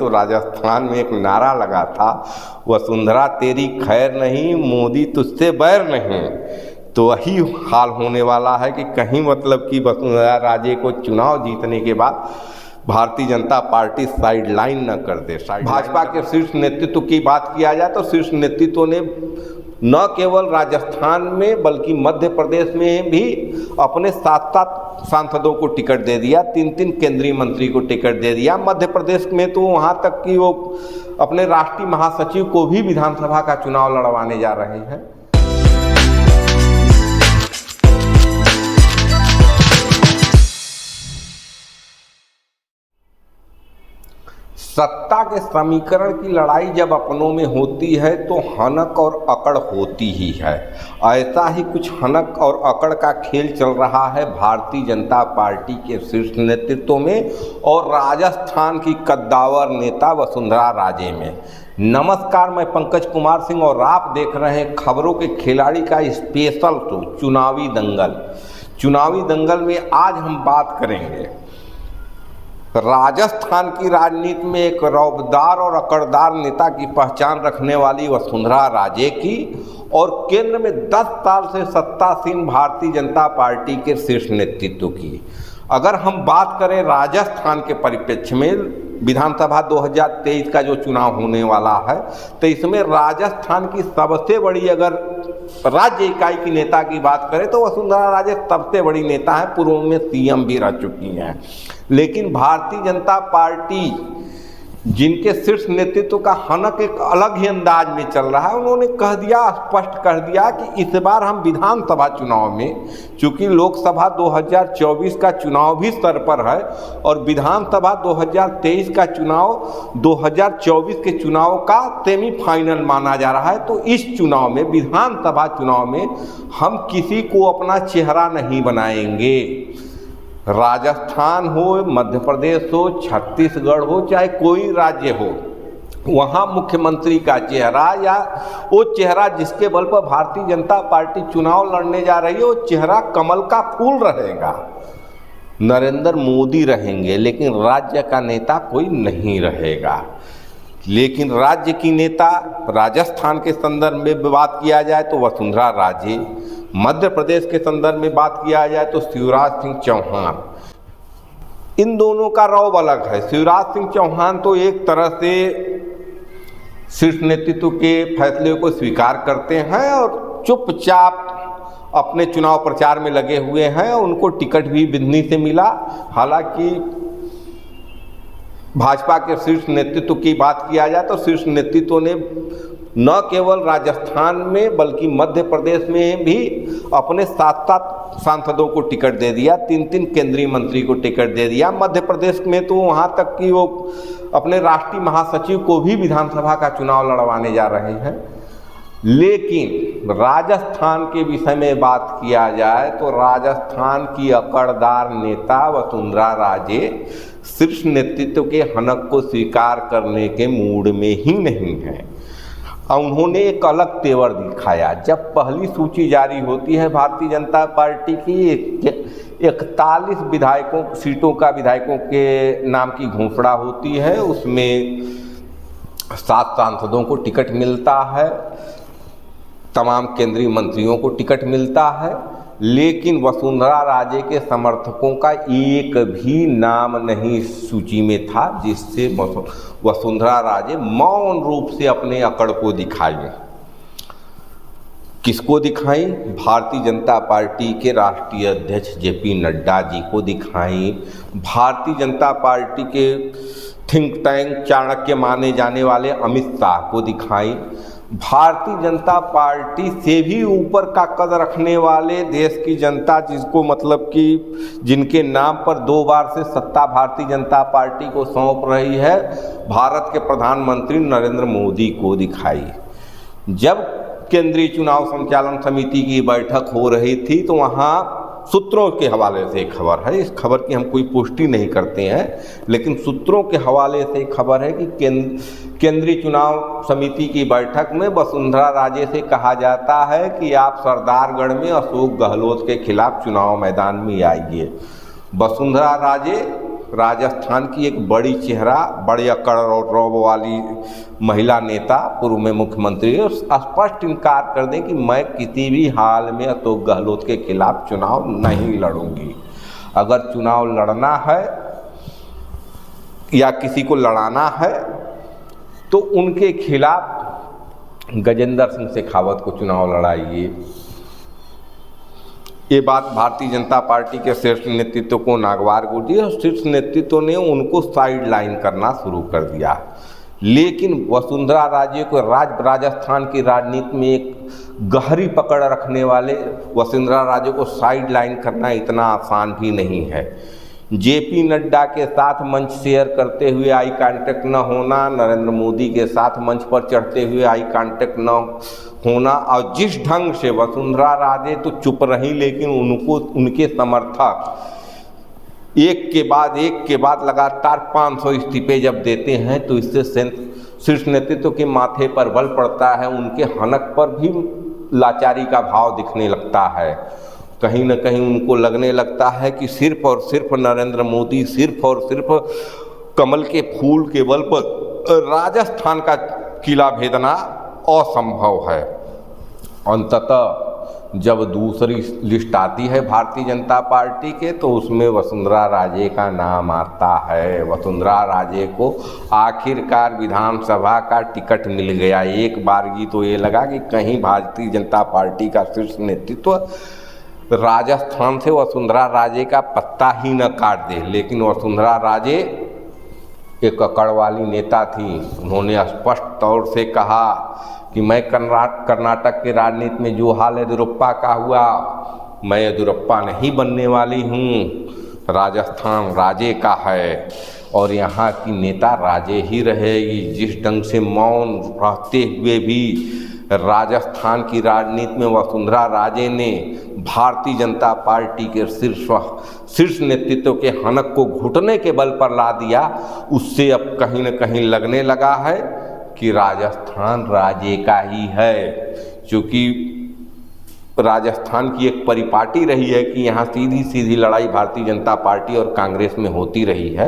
तो राजस्थान में एक नारा लगा था, वसुंधरा तेरी खैर नहीं, मोदी तुझसे बैर नहीं। तो वही हाल होने वाला है कि कहीं मतलब कि वसुंधरा राजे को चुनाव जीतने के बाद भारतीय जनता पार्टी साइडलाइन न कर दे। भाजपा के शीर्ष नेतृत्व की बात किया जाए तो शीर्ष नेतृत्व ने न केवल राजस्थान में बल्कि मध्य प्रदेश में भी अपने 7-7 सांसदों को टिकट दे दिया, 3-3 केंद्रीय मंत्री को टिकट दे दिया। मध्य प्रदेश में तो वहाँ तक कि वो अपने राष्ट्रीय महासचिव को भी विधानसभा का चुनाव लड़वाने जा रहे हैं। सत्ता के समीकरण की लड़ाई जब अपनों में होती है तो हनक और अकड़ होती ही है। ऐसा ही कुछ हनक और अकड़ का खेल चल रहा है भारतीय जनता पार्टी के शीर्ष नेतृत्व में और राजस्थान की कद्दावर नेता वसुंधरा राजे में। नमस्कार, मैं पंकज कुमार सिंह और आप देख रहे हैं खबरों के खिलाड़ी का स्पेशल शो चुनावी दंगल। चुनावी दंगल में आज हम बात करेंगे राजस्थान की राजनीति में एक रौबदार और अकड़दार नेता की पहचान रखने वाली वसुंधरा राजे की और केंद्र में 10 साल से सत्तासीन भारतीय जनता पार्टी के शीर्ष नेतृत्व की। अगर हम बात करें राजस्थान के परिप्रेक्ष्य में विधानसभा 2023 का जो चुनाव होने वाला है तो इसमें राजस्थान की सबसे बड़ी अगर राज्य इकाई की नेता की बात करें तो वसुंधरा राजे सबसे बड़ी नेता है, पूर्व में सीएम भी रह चुकी हैं। लेकिन भारतीय जनता पार्टी जिनके शीर्ष नेतृत्व का हनक एक अलग ही अंदाज में चल रहा है, उन्होंने कह दिया, स्पष्ट कर दिया कि इस बार हम विधानसभा चुनाव में, चूंकि लोकसभा 2024 का चुनाव भी सर पर है और विधानसभा 2023 का चुनाव 2024 के चुनाव का सेमीफाइनल माना जा रहा है, तो इस चुनाव में, विधानसभा चुनाव में हम किसी को अपना चेहरा नहीं बनाएंगे। राजस्थान हो, मध्य प्रदेश हो, छत्तीसगढ़ हो, चाहे कोई राज्य हो, वहाँ मुख्यमंत्री का चेहरा या वो चेहरा जिसके बल पर भारतीय जनता पार्टी चुनाव लड़ने जा रही है, वो चेहरा कमल का फूल रहेगा, नरेंद्र मोदी रहेंगे, लेकिन राज्य का नेता कोई नहीं रहेगा। लेकिन राज्य की नेता राजस्थान के संदर्भ में बात किया जाए तो वसुंधरा राजे, मध्य प्रदेश के संदर्भ में बात किया जाए तो शिवराज सिंह चौहान। इन दोनों का रौब अलग है। शिवराज सिंह चौहान तो एक तरह से शीर्ष नेतृत्व के फैसले को स्वीकार करते हैं और चुपचाप अपने चुनाव प्रचार में लगे हुए हैं। उनको टिकट भी बिंदनी से मिला। हालांकि भाजपा के शीर्ष नेतृत्व की बात किया जाए तो शीर्ष नेतृत्व ने न केवल राजस्थान में बल्कि मध्य प्रदेश में भी अपने 7-7 सांसदों को टिकट दे दिया, 3-3 केंद्रीय मंत्री को टिकट दे दिया। मध्य प्रदेश में तो वहाँ तक कि वो अपने राष्ट्रीय महासचिव को भी विधानसभा का चुनाव लड़वाने जा रहे हैं। लेकिन राजस्थान के विषय में बात किया जाए तो राजस्थान की अकड़दार नेता वसुंधरा राजे शीर्ष नेतृत्व के हनक को स्वीकार करने के मूड में ही नहीं है। उन्होंने एक अलग तेवर दिखाया। जब पहली सूची जारी होती है भारतीय जनता पार्टी की 41 विधायकों सीटों का विधायकों के नाम की घोषणा होती है, उसमें 7 सांसदों को टिकट मिलता है, तमाम केंद्रीय मंत्रियों को टिकट मिलता है, लेकिन वसुंधरा राजे के समर्थकों का एक भी नाम नहीं सूची में था, जिससे वसुंधरा राजे मौन रूप से अपने अकड़ को दिखाई। किसको दिखाई? भारतीय जनता पार्टी के राष्ट्रीय अध्यक्ष जेपी नड्डा जी को दिखाई, भारतीय जनता पार्टी के थिंक टैंक चाणक्य माने जाने वाले अमित शाह को दिखाई, भारतीय जनता पार्टी से भी ऊपर का कद रखने वाले देश की जनता, जिसको मतलब कि जिनके नाम पर 2 बार से सत्ता भारतीय जनता पार्टी को सौंप रही है, भारत के प्रधानमंत्री नरेंद्र मोदी को दिखाई। जब केंद्रीय चुनाव संचालन समिति की बैठक हो रही थी तो वहाँ सूत्रों के हवाले से खबर है, इस खबर की हम कोई पुष्टि नहीं करते हैं, लेकिन सूत्रों के हवाले से खबर है कि केंद्रीय चुनाव समिति की बैठक में वसुंधरा राजे से कहा जाता है कि आप सरदारगढ़ में अशोक गहलोत के खिलाफ चुनाव मैदान में आइए। वसुंधरा राजे राजस्थान की एक बड़ी चेहरा, बड़े अकड़ और रौब वाली महिला नेता, पूर्व में मुख्यमंत्री, स्पष्ट इनकार कर दें कि मैं किसी भी हाल में अशोक गहलोत के खिलाफ चुनाव नहीं लड़ूंगी। अगर चुनाव लड़ना है या किसी को लड़ाना है तो उनके खिलाफ गजेंद्र सिंह शेखावत को चुनाव लड़ाइए। ये बात भारतीय जनता पार्टी के शीर्ष नेतृत्व को नागवार गुजरी और शीर्ष नेतृत्व ने उनको साइड लाइन करना शुरू कर दिया। लेकिन वसुंधरा राजे को राजस्थान की राजनीति में एक गहरी पकड़ रखने वाले वसुंधरा राजे को साइड लाइन करना इतना आसान भी नहीं है। जेपी नड्डा के साथ मंच शेयर करते हुए आई कांटेक्ट न होना, नरेंद्र मोदी के साथ मंच पर चढ़ते हुए आई कांटेक्ट न होना, और जिस ढंग से वसुंधरा राजे तो चुप रही लेकिन उनको उनके समर्थक एक के बाद लगातार 500 इस्तीफे जब देते हैं तो इससे शीर्ष नेतृत्व के माथे पर बल पड़ता है, उनके हनक पर भी लाचारी का भाव दिखने लगता है। कहीं न कहीं उनको लगने लगता है कि सिर्फ और सिर्फ नरेंद्र मोदी, सिर्फ और सिर्फ कमल के फूल के बल पर राजस्थान का किला भेदना असंभव है। अंततः जब दूसरी लिस्ट आती है भारतीय जनता पार्टी के तो उसमें वसुंधरा राजे का नाम आता है। वसुंधरा राजे को आखिरकार विधानसभा का टिकट मिल गया। एक बारगी तो ये लगा कि कहीं भारतीय जनता पार्टी का शीर्ष नेतृत्व राजस्थान से वसुंधरा राजे का पत्ता ही न काट दे, लेकिन वसुंधरा राजे एक अकड़ वाली नेता थी। उन्होंने स्पष्ट तौर से कहा कि मैं कर्नाटक के राजनीति में जो हाल येदियुरप्पा का हुआ, मैं येदियुरप्पा नहीं बनने वाली हूँ, राजस्थान राजे का है और यहाँ की नेता राजे ही रहेगी। जिस ढंग से मौन रहते हुए भी राजस्थान की राजनीति में वसुंधरा राजे ने भारतीय जनता पार्टी के शीर्ष नेतृत्व के हनक को घुटने के बल पर ला दिया, उससे अब कहीं न कहीं लगने लगा है कि राजस्थान राजे का ही है। क्योंकि राजस्थान की एक परिपाटी रही है कि यहाँ सीधी सीधी लड़ाई भारतीय जनता पार्टी और कांग्रेस में होती रही है,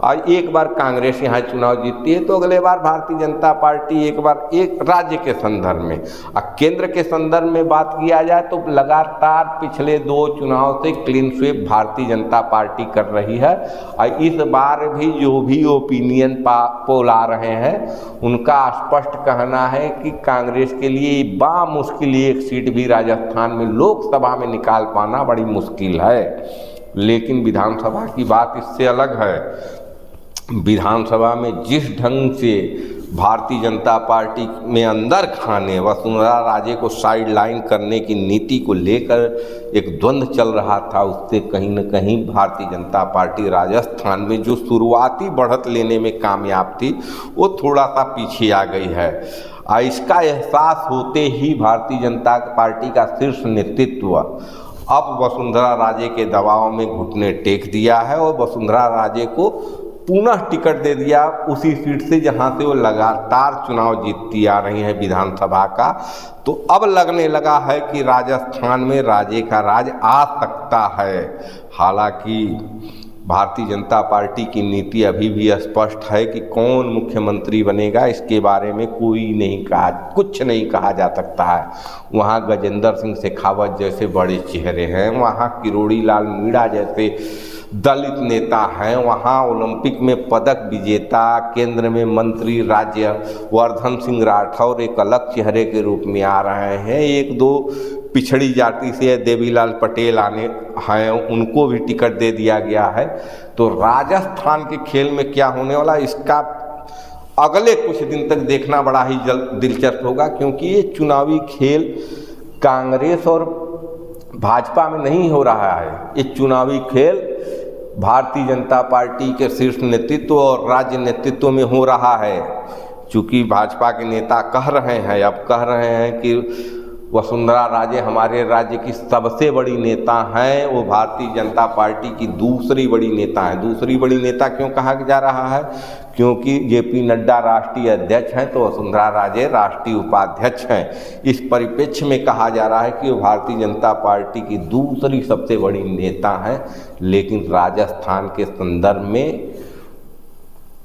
और एक बार कांग्रेस यहाँ चुनाव जीतती है तो अगले बार भारतीय जनता पार्टी एक बार एक राज्य के संदर्भ में, और केंद्र के संदर्भ में बात किया जाए तो लगातार पिछले 2 चुनाव से clean sweep Bharatiya Janata party कर रही है। और इस बार भी जो भी ओपिनियन पोल आ रहे हैं उनका स्पष्ट कहना है कि कांग्रेस के लिए बामुश्किल एक सीट भी राजस्थान में लोकसभा में निकाल पाना बड़ी मुश्किल है। लेकिन विधानसभा की बात इससे अलग है। विधानसभा में जिस ढंग से भारतीय जनता पार्टी में अंदर खाने वसुंधरा राजे को साइड लाइन करने की नीति को लेकर एक द्वंद्व चल रहा था, उससे कहीं न कहीं भारतीय जनता पार्टी राजस्थान में जो शुरुआती बढ़त लेने में कामयाब थी वो थोड़ा सा पीछे आ गई है। इसका एहसास होते ही भारतीय जनता पार्टी का शीर्ष नेतृत्व अब वसुंधरा राजे के दबाव में घुटने टेक दिया है और वसुंधरा राजे को पुनः टिकट दे दिया उसी सीट से जहां से वो लगातार चुनाव जीतती आ रही है विधानसभा का। तो अब लगने लगा है कि राजस्थान में राजे का राज आ सकता है। हालांकि भारतीय जनता पार्टी की नीति अभी भी स्पष्ट है कि कौन मुख्यमंत्री बनेगा इसके बारे में कुछ नहीं कहा जा सकता है। वहाँ गजेंद्र सिंह शेखावत जैसे बड़े चेहरे हैं, वहाँ किरोड़ी लाल मीणा जैसे दलित नेता हैं, वहाँ ओलंपिक में पदक विजेता, केंद्र में मंत्री राज्यवर्धन सिंह राठौर एक अलग चेहरे के रूप में आ रहे हैं। 1-2 पिछड़ी जाति से देवीलाल पटेल आने हैं, उनको भी टिकट दे दिया गया है। तो राजस्थान के खेल में क्या होने वाला इसका अगले कुछ दिन तक देखना बड़ा ही दिलचस्प होगा, क्योंकि ये चुनावी खेल कांग्रेस और भाजपा में नहीं हो रहा है। ये चुनावी खेल भारतीय जनता पार्टी के शीर्ष नेतृत्व और राज्य नेतृत्व में हो रहा है। चूँकि भाजपा के नेता कह रहे हैं कि वसुंधरा राजे हमारे राज्य की सबसे बड़ी नेता हैं, वो भारतीय जनता पार्टी की दूसरी बड़ी नेता हैं। दूसरी बड़ी नेता क्यों कहा जा रहा है? क्योंकि जेपी नड्डा राष्ट्रीय अध्यक्ष हैं तो वसुंधरा राजे राष्ट्रीय उपाध्यक्ष हैं। इस परिप्रेक्ष्य में कहा जा रहा है कि वो भारतीय जनता पार्टी की दूसरी सबसे बड़ी नेता हैं। लेकिन राजस्थान के संदर्भ में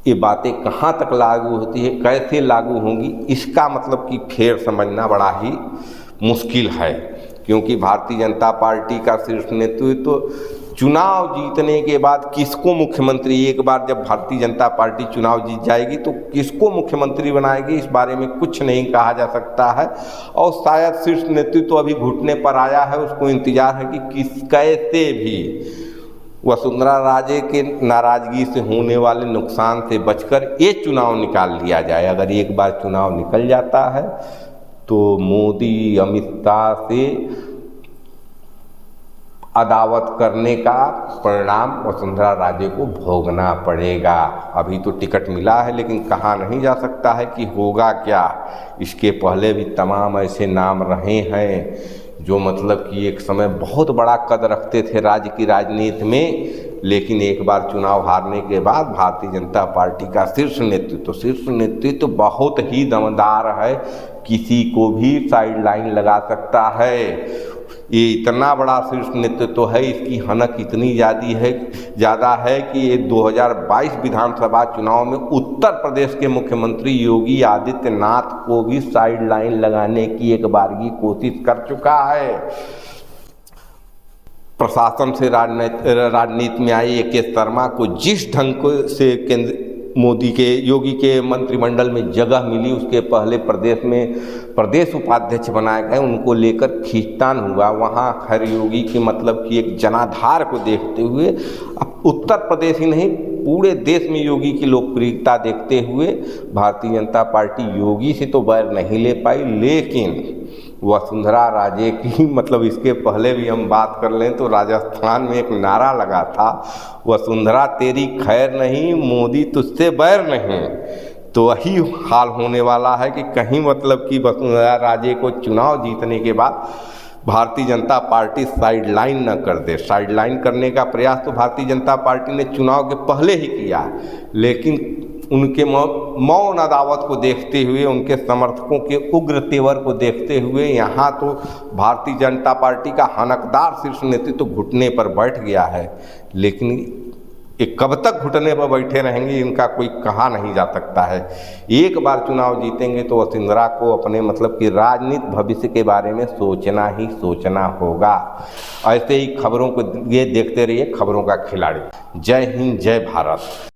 ये बातें कहाँ तक लागू होती है, कैसे लागू होंगी, इसका मतलब कि फेर समझना बड़ा ही मुश्किल है। क्योंकि भारतीय जनता पार्टी का शीर्ष नेतृत्व तो चुनाव जीतने के बाद किसको मुख्यमंत्री, एक बार जब भारतीय जनता पार्टी चुनाव जीत जाएगी तो किसको मुख्यमंत्री बनाएगी, इस बारे में कुछ नहीं कहा जा सकता है। और शायद शीर्ष नेतृत्व तो अभी घुटने पर आया है, उसको इंतजार है कि कैसे भी वसुंधरा राजे के नाराजगी से होने वाले नुकसान से बचकर ये चुनाव निकाल लिया जाए। अगर एक बार चुनाव निकल जाता है तो मोदी अमित शाह से अदावत करने का परिणाम वसुंधरा राजे को भोगना पड़ेगा। अभी तो टिकट मिला है लेकिन कहा नहीं जा सकता है कि होगा क्या। इसके पहले भी तमाम ऐसे नाम रहे हैं जो मतलब कि एक समय बहुत बड़ा कद रखते थे राज्य की राजनीति में, लेकिन एक बार चुनाव हारने के बाद भारतीय जनता पार्टी का शीर्ष नेतृत्व बहुत ही दमदार है, किसी को भी साइड लाइन लगा सकता है। ये इतना बड़ा शीर्ष नेतृत्व है, इसकी हनक इतनी ज़्यादा है कि ये 2022 विधानसभा चुनाव में उत्तर प्रदेश के मुख्यमंत्री योगी आदित्यनाथ को भी साइड लाइन लगाने की एक बारगी कोशिश कर चुका है। प्रशासन से राजनीति में आए ए.के. शर्मा को जिस ढंग से योगी के मंत्रिमंडल में जगह मिली, उसके पहले प्रदेश में प्रदेश उपाध्यक्ष बनाए गए, उनको लेकर खींचतान हुआ। वहाँ खैर योगी की मतलब कि एक जनाधार को देखते हुए अब उत्तर प्रदेश ही नहीं पूरे देश में योगी की लोकप्रियता देखते हुए भारतीय जनता पार्टी योगी से तो बैर नहीं ले पाई, लेकिन वसुंधरा राजे की मतलब इसके पहले भी हम बात कर लें तो राजस्थान में एक नारा लगा था, वसुंधरा तेरी खैर नहीं, मोदी तुझसे बैर नहीं। तो वही हाल होने वाला है कि कहीं मतलब कि वसुंधरा राजे को चुनाव जीतने के बाद Bharatiya Janata party side line न कर दे। साइड लाइन करने का प्रयास तो भारतीय जनता पार्टी ने चुनाव के पहले ही किया, लेकिन उनके मौन अदावत को देखते हुए, उनके समर्थकों के उग्र तेवर को देखते हुए यहाँ तो भारतीय जनता पार्टी का हनकदार शीर्ष नेतृत्व घुटने पर बैठ गया है। लेकिन ये कब तक घुटने पर बैठे रहेंगे इनका कोई कहा नहीं जा सकता है। एक बार चुनाव जीतेंगे तो वसुंधरा को अपने मतलब कि राजनीतिक भविष्य के बारे में सोचना ही सोचना होगा। ऐसे ही खबरों को ये देखते रहिए खबरों का खिलाड़ी। जय हिंद, जय भारत।